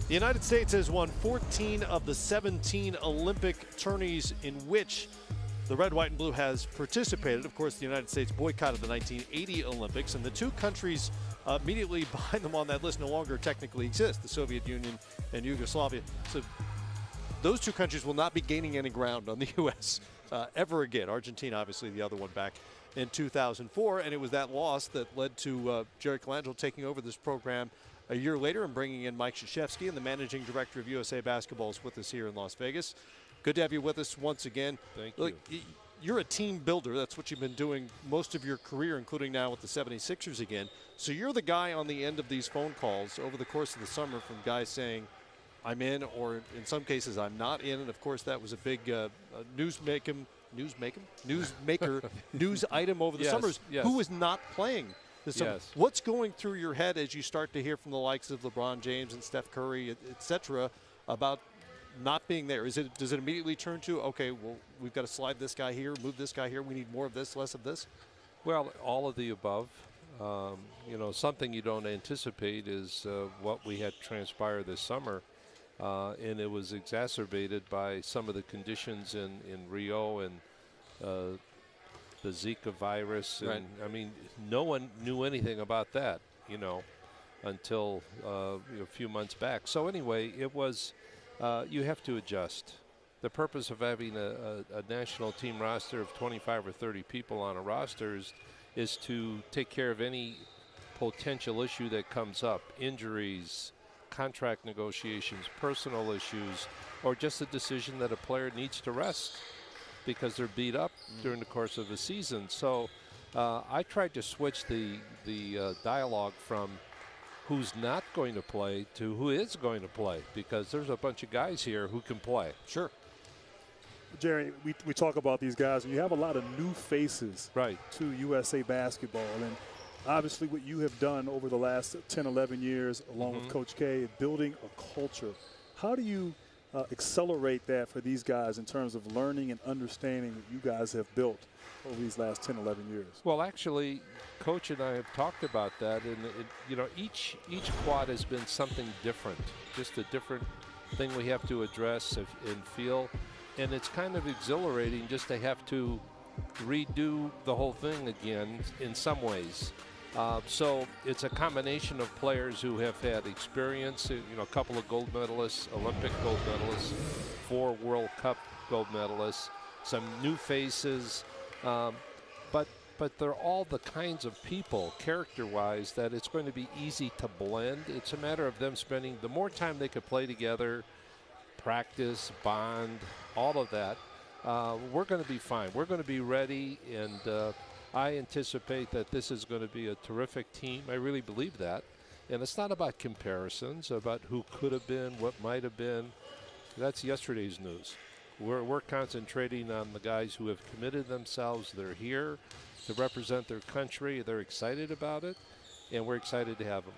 The United States has won 14 of the 17 Olympic tourneys in which the red, white, and blue has participated. Of course, the United States boycotted the 1980 Olympics, and the two countries immediately behind them on that list no longer technically exist, the Soviet Union and Yugoslavia. So those two countries will not be gaining any ground on the U.S. Ever again. Argentina, obviously, the other one back in 2004, and it was that loss that led to Jerry Colangelo taking over this program a year later and bringing in Mike Krzyzewski, and the managing director of USA Basketball is with us here in Las Vegas. Good to have you with us once again. Thank you. You're a team builder. That's what you've been doing most of your career, including now with the 76ers again. So you're the guy on the end of these phone calls over the course of the summer from guys saying, I'm in, or in some cases, I'm not in. And, of course, that was a big news item over the summers. Yes. Who is not playing this summer? Yes. What's going through your head as you start to hear from the likes of LeBron James and Steph Curry, et cetera, about not being there? Does it immediately turn to, okay, well, we've got to slide this guy here, move this guy here, we need more of this, less of this? Well, all of the above. Something you don't anticipate is what we had transpire this summer, and it was exacerbated by some of the conditions in Rio and the Zika virus. Right. And I mean, no one knew anything about that, until a few months back. So anyway, it was, you have to adjust. The purpose of having a national team roster of 25 or 30 people on a roster is to take care of any potential issue that comes up, injuries, contract negotiations, personal issues, or just a decision that a player needs to rest because they're beat up during the course of the season. So I tried to switch the dialogue from who's not going to play to who is going to play, because there's a bunch of guys here who can play. Sure. Jerry, we talk about these guys, and you have a lot of new faces to USA Basketball. And obviously what you have done over the last 10, 11 years, along with Coach K, building a culture. How do you accelerate that for these guys in terms of learning and understanding what you guys have built over these last 10, 11 years? Well, actually, Coach and I have talked about that, and each quad has been something different, just a different thing we have to address and feel, and it's kind of exhilarating just to have to redo the whole thing again in some ways. So it's a combination of players who have had experience, a couple of gold medalists, Olympic gold medalists, 4 World Cup gold medalists, some new faces, but they're all the kinds of people, character-wise, that it's going to be easy to blend. It's a matter of them spending the more time they could play together, practice, bond, all of that. We're going to be fine. We're going to be ready, and I anticipate that this is going to be a terrific team. I really believe that. And it's not about comparisons, about who could have been, what might have been. That's yesterday's news. We're concentrating on the guys who have committed themselves. They're here to represent their country. They're excited about it, and we're excited to have them.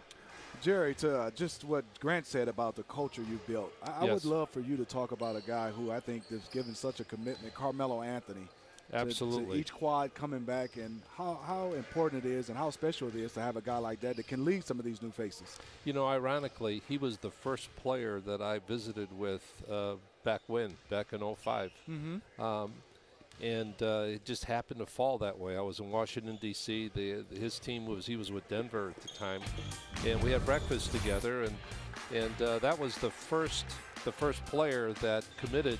Jerry, to just what Grant said about the culture you built, I would love for you to talk about a guy who I think has given such a commitment, Carmelo Anthony. Absolutely. To each quad coming back, and how important it is and how special it is to have a guy like that that can lead some of these new faces. Ironically, he was the first player that I visited with back in 05. And it just happened to fall that way. I was in Washington, D.C. His team he was with Denver at the time, and we had breakfast together, and that was the first player that committed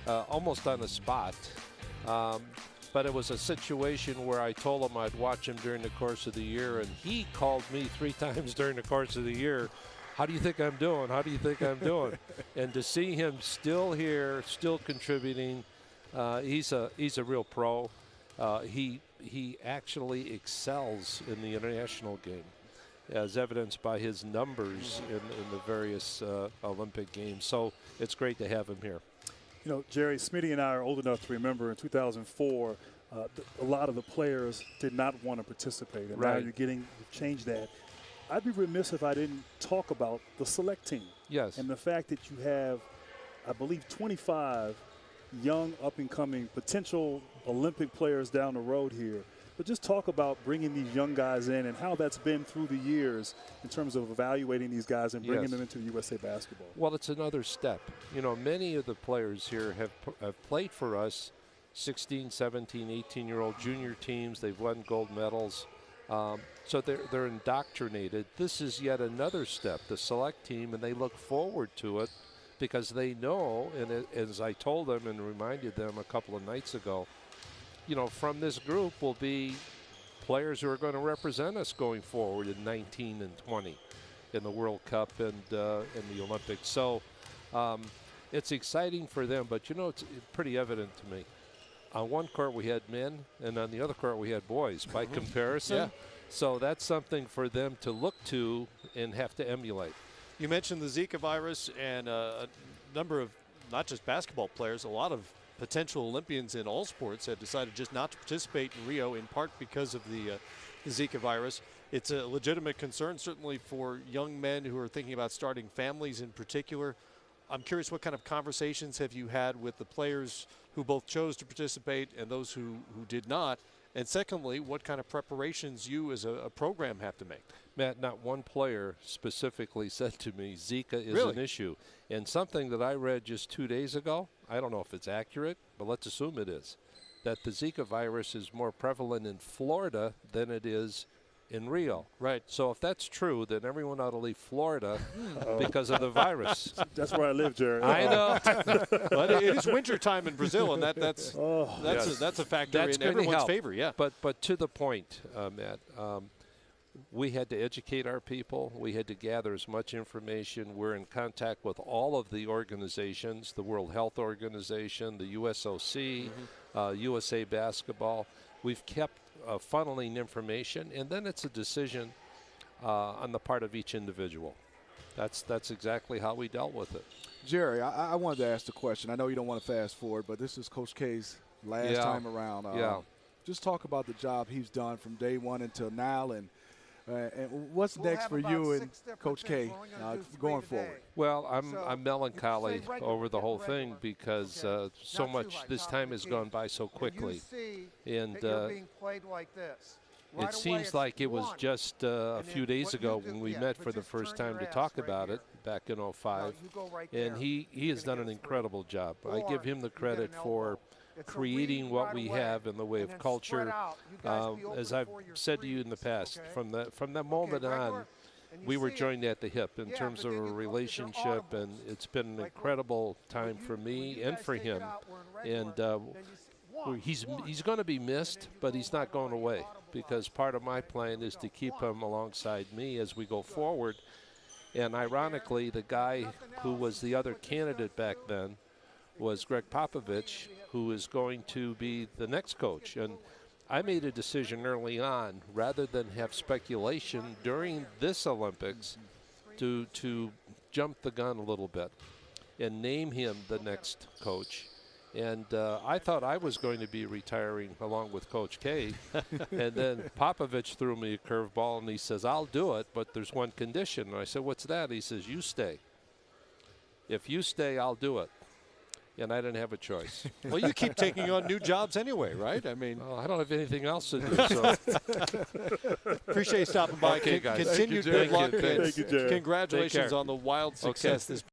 almost on the spot. But it was a situation where I told him I'd watch him during the course of the year, and he called me 3 times during the course of the year. How do you think I'm doing? How do you think I'm doing? And to see him still here, still contributing, he's a real pro. He actually excels in the international game, as evidenced by his numbers in the various Olympic games. So it's great to have him here. Jerry, Smitty and I are old enough to remember in 2004, a lot of the players did not want to participate. And now you've changed that. I'd be remiss if I didn't talk about the select team. Yes. And the fact that you have, I believe, 25 young, up-and-coming potential Olympic players down the road here. But just talk about bringing these young guys in and how that's been through the years in terms of evaluating these guys and bringing them into the USA basketball. Well, it's another step. You know, many of the players here have played for us 16, 17, 18-year-old junior teams. They've won gold medals. So they're indoctrinated. This is yet another step, the select team, and they look forward to it because they know, and as I told them and reminded them a couple of nights ago, you know, from this group will be players who are going to represent us going forward in 19 and 20 in the World Cup and in the Olympics. So it's exciting for them, but, you know, it's pretty evident to me. On one court we had men, and on the other court we had boys by comparison. Yeah. So that's something for them to look to and have to emulate. You mentioned the Zika virus, and a number of not just basketball players, a lot of potential Olympians in all sports have decided just not to participate in Rio, in part because of the Zika virus. It's a legitimate concern, certainly for young men who are thinking about starting families in particular. I'm curious, what kind of conversations have you had with the players who both chose to participate and those who did not? And secondly, what kind of preparations you as a program have to make? Matt, not one player specifically said to me Zika is an issue. And something that I read just 2 days ago, I don't know if it's accurate, but let's assume it is, that the Zika virus is more prevalent in Florida than it is in Rio. Right. So if that's true, then everyone ought to leave Florida because of the virus. That's where I live, Jerry. I know. But it is winter time in Brazil, and that's a factor in everyone's favor. Yeah. But to the point, Matt, we had to educate our people. We had to gather as much information. We're in contact with all of the organizations, the World Health Organization, the USOC, USA Basketball. We've kept funneling information, and then it's a decision on the part of each individual. That's exactly how we dealt with it. Jerry, I wanted to ask the question. I know you don't want to fast forward, but this is Coach K's last time around. Just talk about the job he's done from day one until now, and what's next for you and Coach K going forward? Well, I'm melancholy over the whole thing because so much this time has gone by so quickly, and it seems like it was just a few days ago when we met for the first time to talk about it back in '05, and he has done an incredible job. I give him the credit for creating what we have in the way of culture. As I've said to you in the past, from that moment on, we were joined at the hip in terms of a relationship, and it's been an incredible time for me and for him. And he's going to be missed, but he's not going away, because part of my plan is to keep him alongside me as we go forward. And ironically, the guy who was the other candidate back then was Greg Popovich, who is going to be the next coach. And I made a decision early on, rather than have speculation during this Olympics, to jump the gun a little bit and name him the next coach. And I thought I was going to be retiring along with Coach K. And then Popovich threw me a curveball, and he says, I'll do it, but there's one condition. And I said, what's that? He says, you stay. If you stay, I'll do it. And I didn't have a choice. Well, you keep taking on new jobs anyway, right? I mean, I don't have anything else to do. So. Appreciate you stopping by. Okay, guys. Continued good luck. Thank you, Jerry. Congratulations on the wild success this